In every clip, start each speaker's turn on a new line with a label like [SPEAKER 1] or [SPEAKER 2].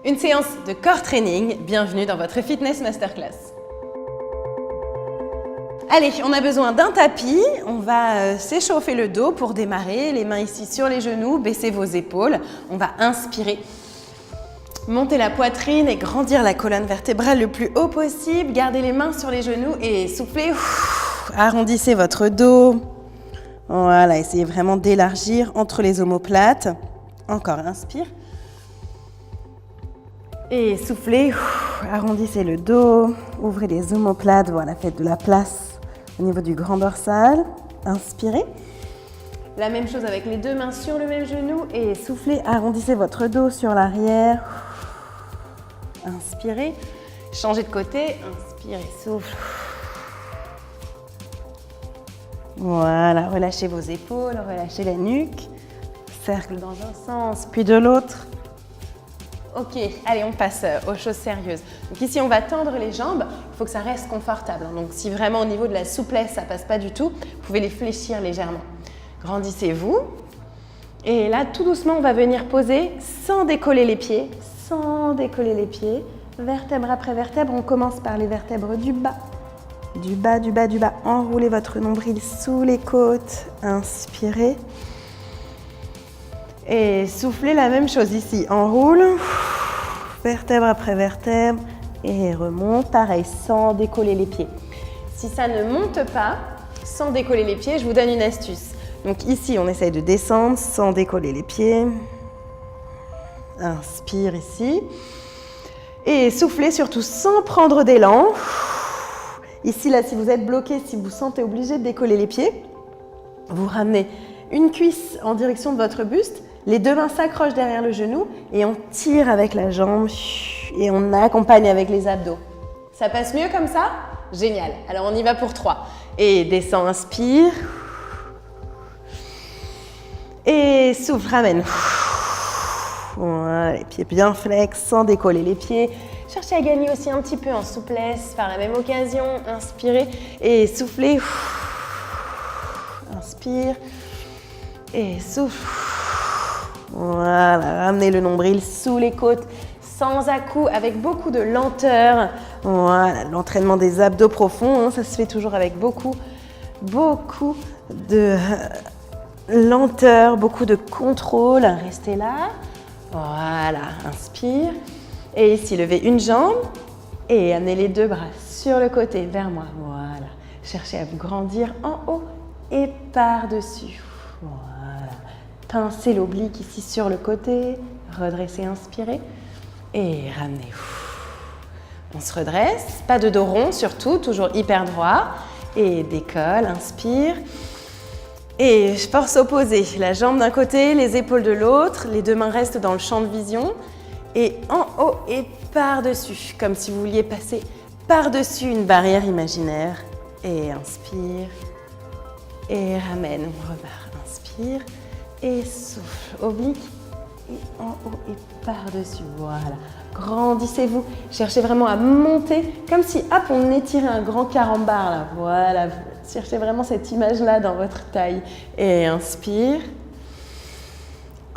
[SPEAKER 1] Une séance de core training, bienvenue dans votre fitness masterclass. Allez, on a besoin d'un tapis, on va s'échauffer le dos pour démarrer, les mains ici sur les genoux, baissez vos épaules, on va inspirer. Montez la poitrine et grandir la colonne vertébrale le plus haut possible, gardez les mains sur les genoux et soufflez, arrondissez votre dos. Voilà, essayez vraiment d'élargir entre les omoplates. Encore, inspire. Et soufflez, arrondissez le dos, ouvrez les omoplates, voilà, faites de la place au niveau du grand dorsal. Inspirez. La même chose avec les deux mains sur le même genou et soufflez, arrondissez votre dos sur l'arrière. Inspirez, changez de côté, inspirez, souffle. Voilà, relâchez vos épaules, relâchez la nuque. Cercle dans un sens, puis de l'autre. Ok, allez, on passe aux choses sérieuses. Donc ici, on va tendre les jambes. Il faut que ça reste confortable. Donc si vraiment au niveau de la souplesse, ça ne passe pas du tout, vous pouvez les fléchir légèrement. Grandissez-vous. Et là, tout doucement, on va venir poser sans décoller les pieds. Sans décoller les pieds. Vertèbre après vertèbre, on commence par les vertèbres du bas. Du bas, du bas, du bas. Enroulez votre nombril sous les côtes. Inspirez. Et soufflez la même chose ici. Enroule. Vertèbre après vertèbre. Et remonte. Pareil, sans décoller les pieds. Si ça ne monte pas, sans décoller les pieds, je vous donne une astuce. Donc ici, on essaye de descendre sans décoller les pieds. Inspire ici. Et soufflez surtout sans prendre d'élan. Ici, là, si vous êtes bloqué, si vous sentez obligé de décoller les pieds, vous ramenez une cuisse en direction de votre buste, les deux mains s'accrochent derrière le genou et on tire avec la jambe et on accompagne avec les abdos. Ça passe mieux comme ça? Génial. Alors, on y va pour 3. Et descend, inspire. Et souffle, ramène. Voilà, les pieds bien flex, sans décoller les pieds. Cherchez à gagner aussi un petit peu en souplesse par la même occasion. Inspirez et soufflez. Inspire et souffle. Voilà, ramenez le nombril sous les côtes, sans à-coups, avec beaucoup de lenteur. Voilà, l'entraînement des abdos profonds, ça se fait toujours avec beaucoup de lenteur, beaucoup de contrôle. Restez là. Voilà, inspire. Et ici, levez une jambe et amenez les deux bras sur le côté, vers moi. Voilà. Cherchez à vous grandir en haut et par-dessus. Voilà. Pincez l'oblique ici sur le côté. Redressez, inspirez. Et ramenez. On se redresse. Pas de dos rond surtout, toujours hyper droit. Et décolle, inspire. Et force opposée. La jambe d'un côté, les épaules de l'autre. Les deux mains restent dans le champ de vision. Et en haut et par-dessus, comme si vous vouliez passer par-dessus une barrière imaginaire. Et inspire. Et ramène, on repart. Inspire. Et souffle. Oblique. Et en haut et par-dessus. Voilà. Grandissez-vous. Cherchez vraiment à monter, comme si, hop, on étirait un grand carambar là. Voilà. Cherchez vraiment cette image-là dans votre taille. Et inspire.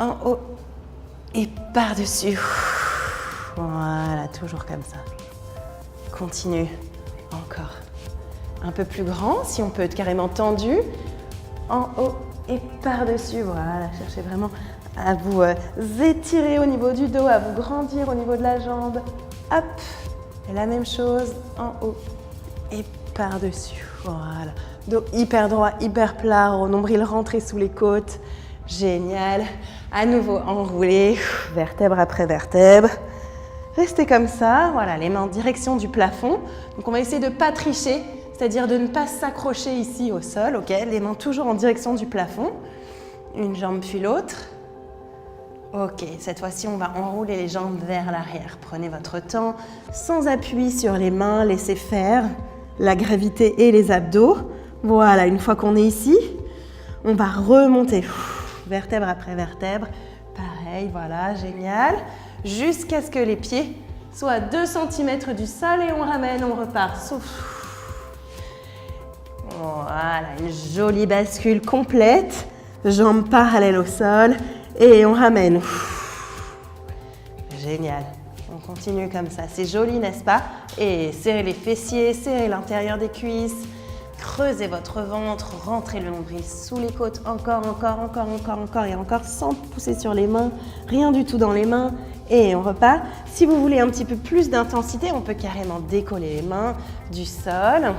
[SPEAKER 1] En haut. Et par-dessus. Voilà, toujours comme ça. Continue. Encore. Un peu plus grand, si on peut être carrément tendu. En haut et par-dessus. Voilà, cherchez vraiment à vous étirer au niveau du dos, à vous grandir au niveau de la jambe. Hop. Et la même chose en haut et par-dessus. Voilà. Dos hyper droit, hyper plat, nombril rentré sous les côtes. Génial. À nouveau, enroulé, vertèbre après vertèbre. Restez comme ça, voilà, les mains en direction du plafond. Donc on va essayer de ne pas tricher, c'est-à-dire de ne pas s'accrocher ici au sol, ok? Les mains toujours en direction du plafond. Une jambe puis l'autre. Ok, cette fois-ci, on va enrouler les jambes vers l'arrière. Prenez votre temps, sans appui sur les mains, laissez faire la gravité et les abdos. Voilà, une fois qu'on est ici, on va remonter. Vertèbre après vertèbre, pareil, voilà, génial. Jusqu'à ce que les pieds soient à 2 cm du sol et on ramène, on repart, souffle. Voilà, une jolie bascule complète, jambes parallèles au sol et on ramène. Génial. On continue comme ça, c'est joli, n'est-ce pas? Et serrez les fessiers, serrez l'intérieur des cuisses, creusez votre ventre, rentrez le nombril sous les côtes, encore et encore, sans pousser sur les mains, rien du tout dans les mains. Et on repart. Si vous voulez un petit peu plus d'intensité, on peut carrément décoller les mains du sol.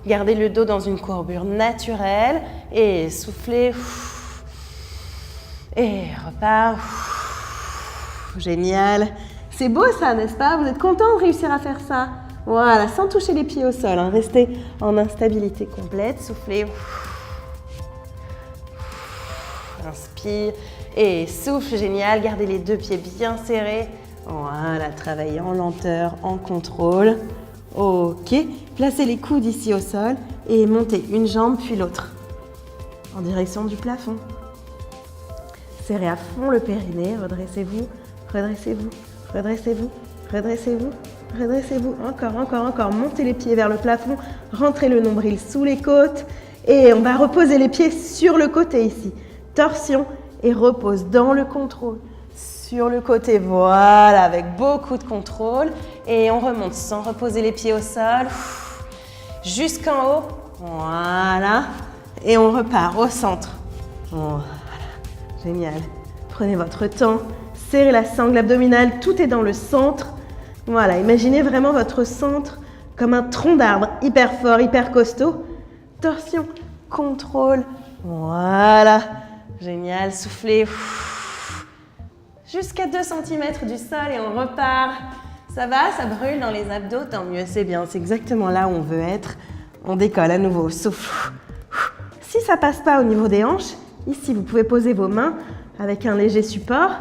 [SPEAKER 1] Gardez le dos dans une courbure naturelle et soufflez. Et repart. Génial. C'est beau ça, n'est-ce pas? Vous êtes content de réussir à faire ça? Voilà, sans toucher les pieds au sol. Hein. Restez en instabilité complète. Soufflez. Inspire et souffle. Génial. Gardez les deux pieds bien serrés. Voilà, travaillez en lenteur, en contrôle. Ok. Placez les coudes ici au sol et montez une jambe puis l'autre en direction du plafond. Serrez à fond le périnée. Redressez-vous, redressez-vous, redressez-vous, redressez-vous, redressez-vous. Encore. Montez les pieds vers le plafond. Rentrez le nombril sous les côtes. Et on va reposer les pieds sur le côté ici. Torsion et repose dans le contrôle. Sur le côté, voilà, avec beaucoup de contrôle. Et on remonte sans reposer les pieds au sol. Jusqu'en haut. Voilà. Et on repart au centre. Voilà. Génial. Prenez votre temps. Serrez la sangle abdominale. Tout est dans le centre. Voilà. Imaginez vraiment votre centre comme un tronc d'arbre hyper fort, hyper costaud. Torsion, contrôle. Voilà. Génial. Soufflez. Jusqu'à 2 cm du sol et on repart. Ça va, ça brûle dans les abdos, tant mieux, c'est bien. C'est exactement là où on veut être. On décolle à nouveau, souffle. Si ça passe pas au niveau des hanches, ici vous pouvez poser vos mains avec un léger support.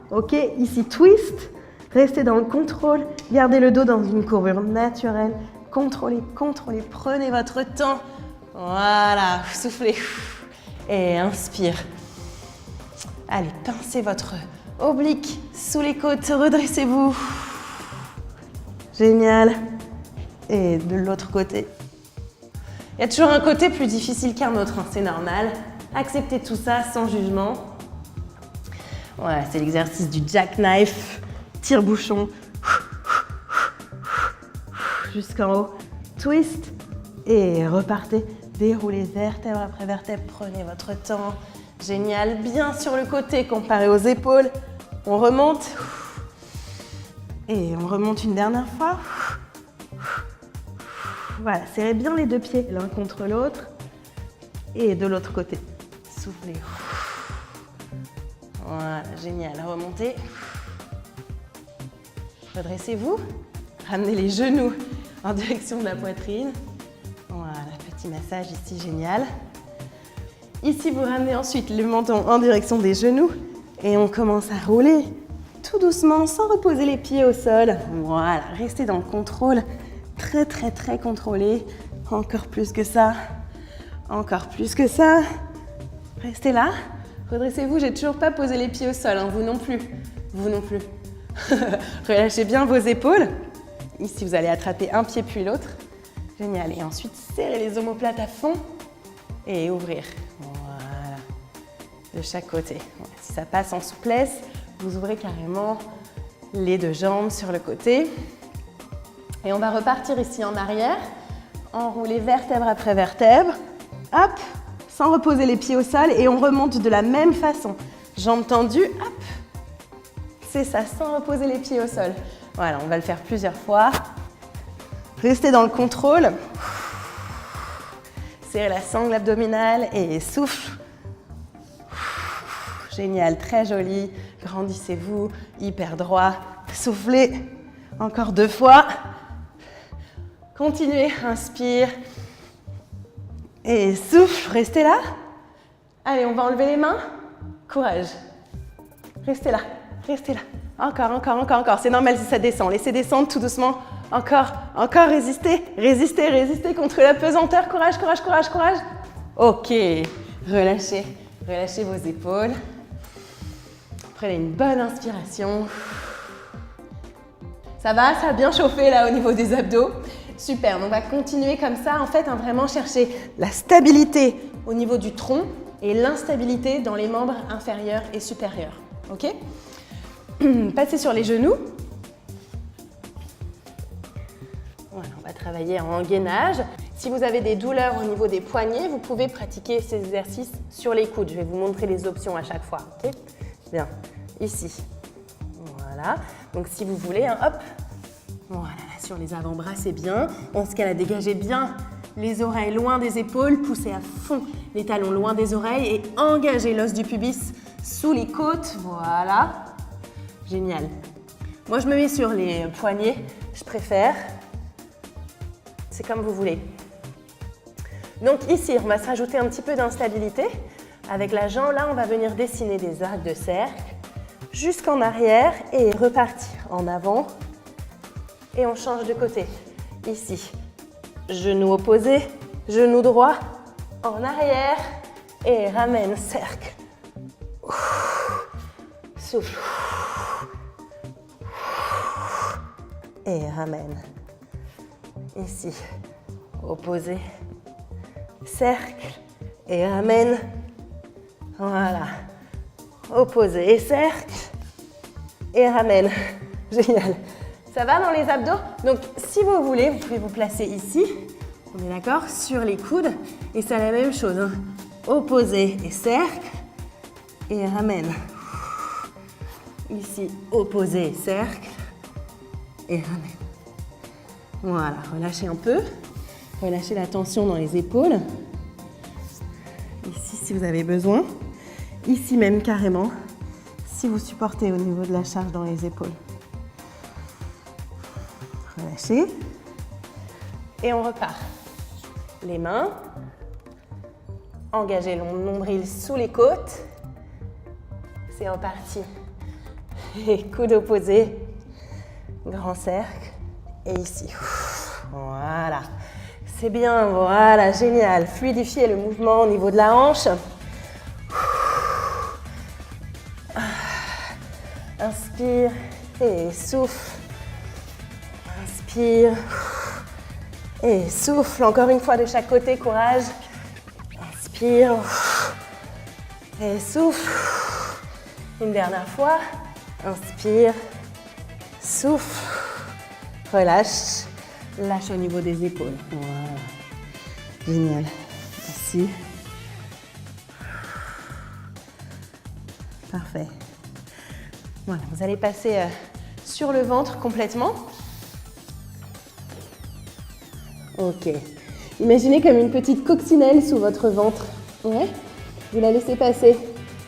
[SPEAKER 1] Ok, ici twist. Restez dans le contrôle. Gardez le dos dans une courbure naturelle. Contrôlez, prenez votre temps. Voilà, soufflez. Et inspire. Allez, pincez votre oblique sous les côtes, redressez-vous. Génial. Et de l'autre côté. Il y a toujours un côté plus difficile qu'un autre, hein, c'est normal. Acceptez tout ça sans jugement. Voilà, c'est l'exercice du jackknife, tire-bouchon. Jusqu'en haut, twist et repartez. Déroulez vertèbre après vertèbre, prenez votre temps. Génial, bien sur le côté comparé aux épaules. On remonte. Et on remonte une dernière fois. Voilà, serrez bien les deux pieds l'un contre l'autre. Et de l'autre côté. Soufflez. Voilà, génial. Remontez. Redressez-vous. Ramenez les genoux en direction de la poitrine. Voilà, petit massage ici, génial. Ici, vous ramenez ensuite le menton en direction des genoux et on commence à rouler tout doucement sans reposer les pieds au sol. Voilà, restez dans le contrôle, très contrôlé. Encore plus que ça, encore plus que ça. Restez là, redressez-vous, j'ai toujours pas posé les pieds au sol, hein. Vous non plus. Relâchez bien vos épaules. Ici, vous allez attraper un pied puis l'autre. Génial, et ensuite, serrez les omoplates à fond et ouvrir. Voilà, de chaque côté. Voilà. Si ça passe en souplesse, vous ouvrez carrément les deux jambes sur le côté. Et on va repartir ici en arrière, enrouler vertèbre après vertèbre. Hop, sans reposer les pieds au sol et on remonte de la même façon. Jambes tendues, hop. C'est ça, sans reposer les pieds au sol. Voilà, on va le faire plusieurs fois. Restez dans le contrôle. Serrez la sangle abdominale et souffle. Génial, très joli. Grandissez-vous, hyper droit. Soufflez. Encore 2 fois. Continuez, inspire. Et souffle, restez là. Allez, on va enlever les mains. Courage. Restez là, restez là. Encore. C'est normal si ça descend. Laissez descendre tout doucement. Encore. Résistez contre la pesanteur. Courage. Ok. Relâchez vos épaules. Prenez une bonne inspiration. Ça va a bien chauffé là au niveau des abdos. Super, on va continuer comme ça. En fait, vraiment chercher la stabilité au niveau du tronc et l'instabilité dans les membres inférieurs et supérieurs. Ok ? Passez sur les genoux. travailler en gainage. Si vous avez des douleurs au niveau des poignets, vous pouvez pratiquer ces exercices sur les coudes. Je vais vous montrer les options à chaque fois. Okay, bien, ici. Voilà. Donc si vous voulez, hein, hop. Voilà, sur les avant-bras, c'est bien. Dans ce cas-là, dégagez bien les oreilles loin des épaules, poussez à fond les talons loin des oreilles et engagez l'os du pubis sous les côtes. Voilà. Génial. Moi, je me mets sur les poignets, je préfère. C'est comme vous voulez. Donc ici, on va se rajouter un petit peu d'instabilité. Avec la jambe, là, on va venir dessiner des arcs de cercle jusqu'en arrière et repartir en avant. Et on change de côté. Ici, genou opposé, genou droit, en arrière et ramène, cercle. Souffle. Et ramène. Ici, opposé, cercle et ramène. Voilà. Opposé et cercle et ramène. Génial. Ça va dans les abdos? Donc, si vous voulez, vous pouvez vous placer ici. On est d'accord? Sur les coudes. Et c'est la même chose. Hein. Opposé et cercle et ramène. Ici, opposé, cercle et ramène. Voilà, relâchez un peu. Relâchez la tension dans les épaules. Ici, si vous avez besoin. Ici même, carrément, si vous supportez au niveau de la charge dans les épaules. Relâchez. Et on repart. Les mains. Engagez le nombril sous les côtes. C'est reparti. Et coude opposé. Grand cercle. Et ici. Voilà. C'est bien. Voilà. Génial. Fluidifiez le mouvement au niveau de la hanche. Inspire et souffle. Inspire et souffle. Encore une fois de chaque côté. Courage. Inspire et souffle. Une dernière fois. Inspire, souffle, relâche, lâche au niveau des épaules. Voilà. Génial. Ici. Parfait. Voilà, vous allez passer sur le ventre complètement. Ok. Imaginez comme une petite coccinelle sous votre ventre. Ouais. Vous la laissez passer.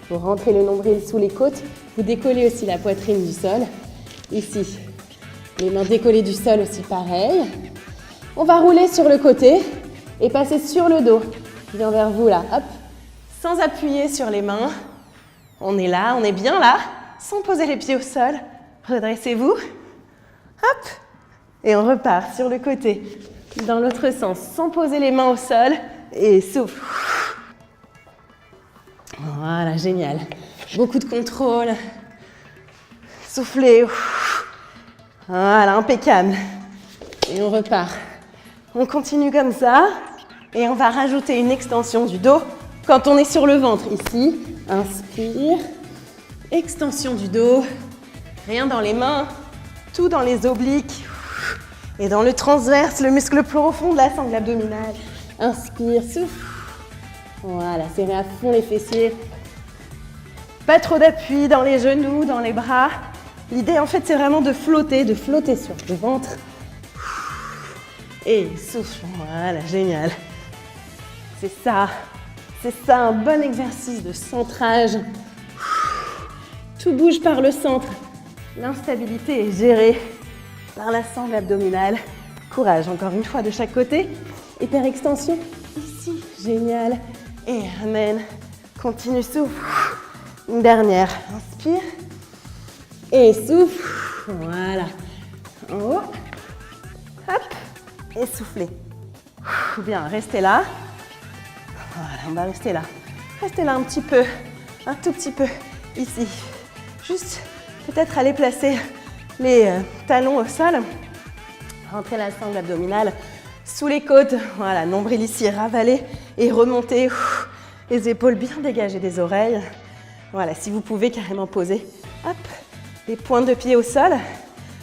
[SPEAKER 1] Vous rentrez le nombril sous les côtes. Vous décollez aussi la poitrine du sol. Ici. Les mains décollées du sol aussi, pareil. On va rouler sur le côté et passer sur le dos. Je viens vers vous là. Hop. Sans appuyer sur les mains. On est là, on est bien là. Sans poser les pieds au sol. Redressez-vous. Hop. Et on repart sur le côté. Dans l'autre sens, sans poser les mains au sol. Et souffle. Voilà, génial. Beaucoup de contrôle. Soufflez. Voilà, impeccable. Et on repart. On continue comme ça. Et on va rajouter une extension du dos quand on est sur le ventre. Ici, inspire. Extension du dos. Rien dans les mains. Tout dans les obliques. Et dans le transverse, le muscle profond de la sangle abdominale. Inspire, souffle. Voilà, serrez à fond les fessiers. Pas trop d'appui dans les genoux, dans les bras. L'idée, en fait, c'est vraiment de flotter sur le ventre. Et souffle. Voilà, génial. C'est ça, un bon exercice de centrage. Tout bouge par le centre. L'instabilité est gérée par la sangle abdominale. Courage, encore une fois de chaque côté. Hyperextension, ici, génial. Et ramène, continue, souffle. Une dernière, inspire. Et souffle, voilà. En haut, hop, et soufflez. Bien, restez là. Voilà, on va rester là. Restez là un petit peu, un tout petit peu, ici. Juste, peut-être aller placer les talons au sol. Rentrez la sangle abdominale sous les côtes. Voilà, nombril ici, ravaler et remonter. Les épaules bien dégagées des oreilles. Voilà, si vous pouvez carrément poser, hop, les pointes de pied au sol.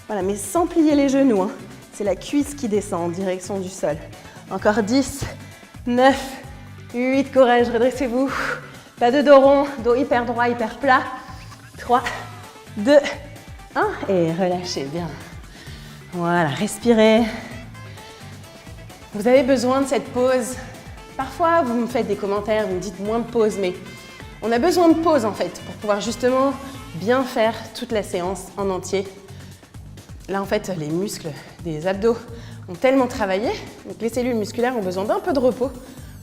[SPEAKER 1] Voilà, mais sans plier les genoux. Hein. c'est la cuisse qui descend en direction du sol. Encore 10, 9, 8, courage, redressez-vous. Pas de dos rond, dos hyper droit, hyper plat. 3, 2, 1 et relâchez bien. Voilà, respirez. Vous avez besoin de cette pause. Parfois, vous me faites des commentaires, vous me dites moins de pause, mais on a besoin de pause en fait pour pouvoir justement bien faire toute la séance en entier. Là, en fait, les muscles des abdos ont tellement travaillé, donc les cellules musculaires ont besoin d'un peu de repos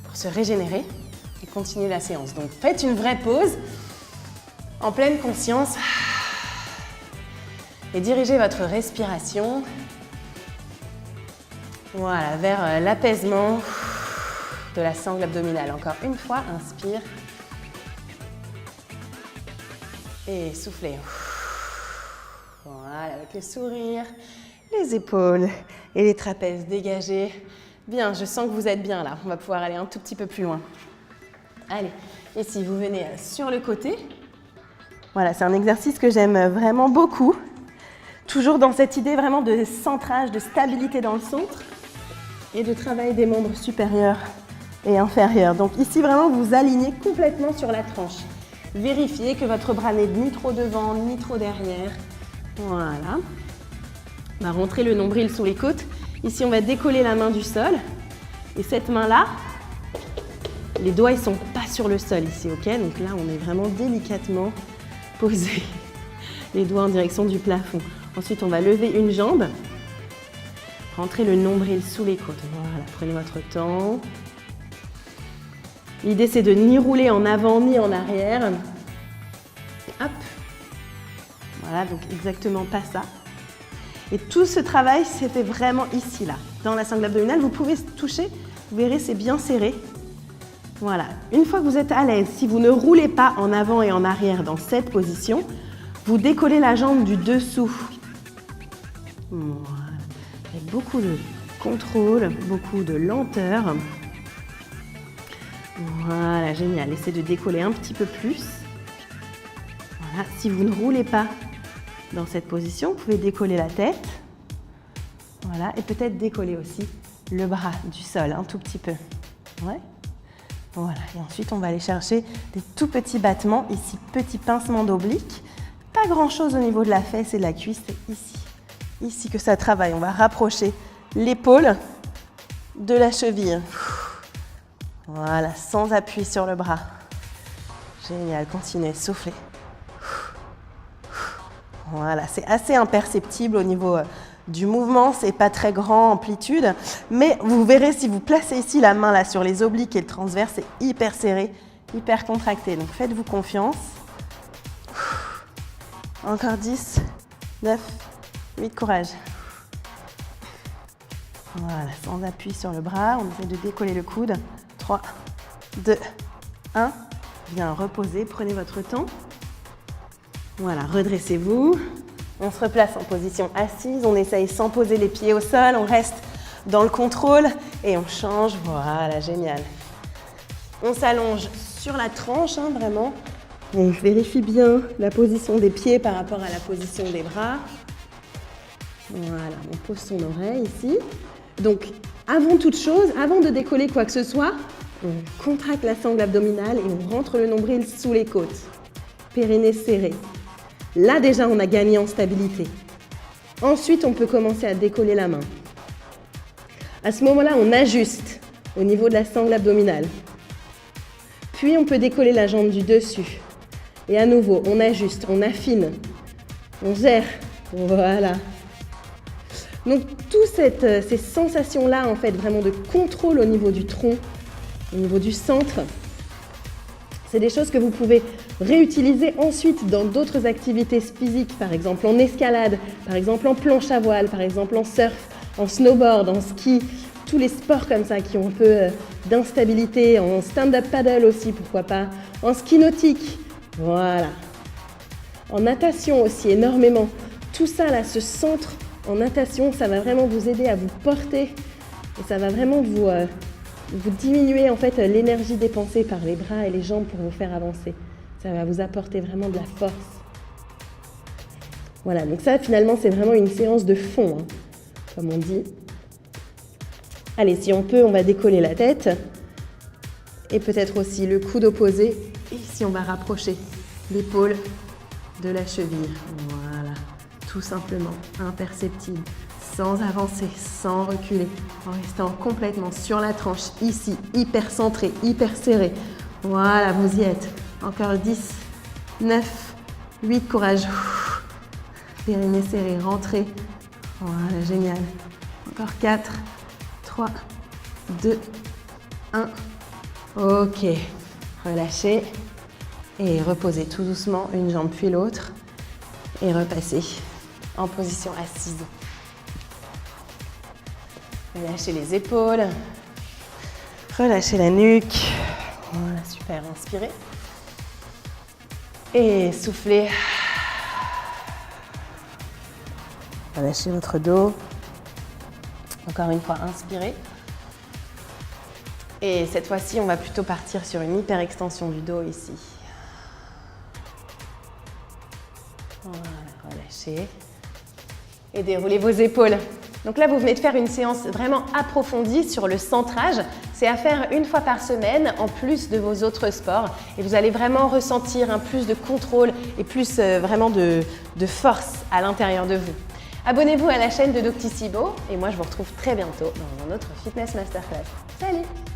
[SPEAKER 1] pour se régénérer et continuer la séance. Donc, faites une vraie pause en pleine conscience et dirigez votre respiration, voilà, vers l'apaisement de la sangle abdominale. Encore une fois, inspire et soufflez. Voilà, avec le sourire, les épaules et les trapèzes dégagés. Bien, je sens que vous êtes bien là. On va pouvoir aller un tout petit peu plus loin. Allez, ici, vous venez sur le côté. Voilà, c'est un exercice que j'aime vraiment beaucoup. Toujours dans cette idée vraiment de centrage, de stabilité dans le centre et de travail des membres supérieurs et inférieurs. Donc ici, vraiment, vous vous alignez complètement sur la tranche. Vérifiez que votre bras n'est ni trop devant, ni trop derrière. Voilà. On va rentrer le nombril sous les côtes. Ici, on va décoller la main du sol. Et cette main-là, les doigts, ils ne sont pas sur le sol ici, ok? Donc là, on est vraiment délicatement posé. Les doigts en direction du plafond. Ensuite, on va lever une jambe. Rentrez le nombril sous les côtes. Voilà, prenez votre temps. L'idée, c'est de ni rouler en avant ni en arrière. Hop. Voilà, donc exactement pas ça. Et tout ce travail, c'était vraiment ici, là, dans la sangle abdominale. Vous pouvez toucher, vous verrez, c'est bien serré. Voilà. Une fois que vous êtes à l'aise, si vous ne roulez pas en avant et en arrière dans cette position, vous décollez la jambe du dessous. Voilà. Avec beaucoup de contrôle, beaucoup de lenteur. Voilà, génial. Essayez de décoller un petit peu plus. Voilà. Si vous ne roulez pas dans cette position, vous pouvez décoller la tête. Voilà. Et peut-être décoller aussi le bras du sol un tout petit peu. Ouais. Voilà. Et ensuite, on va aller chercher des tout petits battements. Ici, petit pincement d'oblique. Pas grand-chose au niveau de la fesse et de la cuisse. C'est ici. Ici que ça travaille. On va rapprocher l'épaule de la cheville. Voilà, sans appui sur le bras. Génial, continuez, soufflez. Voilà, c'est assez imperceptible au niveau du mouvement, c'est pas très grand amplitude, mais vous verrez si vous placez ici la main là sur les obliques et le transverse, c'est hyper serré, hyper contracté. Donc faites-vous confiance. Encore 10, 9, 8, courage. Voilà, sans appui sur le bras, on essaie de décoller le coude. 3, 2, 1. Bien reposez, prenez votre temps. Voilà, redressez-vous. On se replace en position assise. On essaye sans poser les pieds au sol. On reste dans le contrôle et on change. Voilà, génial. On s'allonge sur la tranche, hein, vraiment. On vérifie bien la position des pieds par rapport à la position des bras. Voilà, on pose son oreille ici. Donc, avant toute chose, avant de décoller quoi que ce soit, on contracte la sangle abdominale et on rentre le nombril sous les côtes. Périnée serré. Là, déjà, on a gagné en stabilité. Ensuite, on peut commencer à décoller la main. À ce moment-là, on ajuste au niveau de la sangle abdominale. Puis, on peut décoller la jambe du dessus. Et à nouveau, on ajuste, on affine, on gère. Voilà. Donc, toutes ces sensations-là, en fait, vraiment de contrôle au niveau du tronc, au niveau du centre, c'est des choses que vous pouvez réutiliser ensuite dans d'autres activités physiques, par exemple en escalade, par exemple en planche à voile, par exemple en surf, en snowboard, en ski, tous les sports comme ça qui ont un peu d'instabilité, en stand-up paddle aussi, pourquoi pas, en ski nautique, voilà. En natation aussi, énormément. Tout ça là, ce centre en natation, ça va vraiment vous aider à vous porter et ça va vraiment vous diminuer en fait l'énergie dépensée par les bras et les jambes pour vous faire avancer. Ça va vous apporter vraiment de la force. Voilà, donc ça finalement c'est vraiment une séance de fond. Hein. comme on dit. Allez, si on peut, on va décoller la tête. Et peut-être aussi le coude opposé. Et ici, on va rapprocher l'épaule de la cheville. Voilà, tout simplement, imperceptible, sans avancer, sans reculer, en restant complètement sur la tranche, ici, hyper centré, hyper serré. Voilà, vous y êtes. Encore 10, 9, 8, courage. Périnée serré, rentrez. Voilà, génial. Encore 4, 3, 2, 1. Ok, relâchez et reposez tout doucement une jambe puis l'autre et repassez en position assise. Relâchez les épaules, relâchez la nuque. Voilà, super, inspirez. Et soufflez. Relâchez votre dos. Encore une fois, inspirez. Et cette fois-ci, on va plutôt partir sur une hyper extension du dos ici. Voilà, relâchez. Et déroulez vos épaules. Donc là, vous venez de faire une séance vraiment approfondie sur le centrage. C'est à faire une fois par semaine, en plus de vos autres sports. Et vous allez vraiment ressentir un plus de contrôle et plus vraiment de force à l'intérieur de vous. Abonnez-vous à la chaîne de Doctissimo et moi, je vous retrouve très bientôt dans un autre Fitness Masterclass. Salut!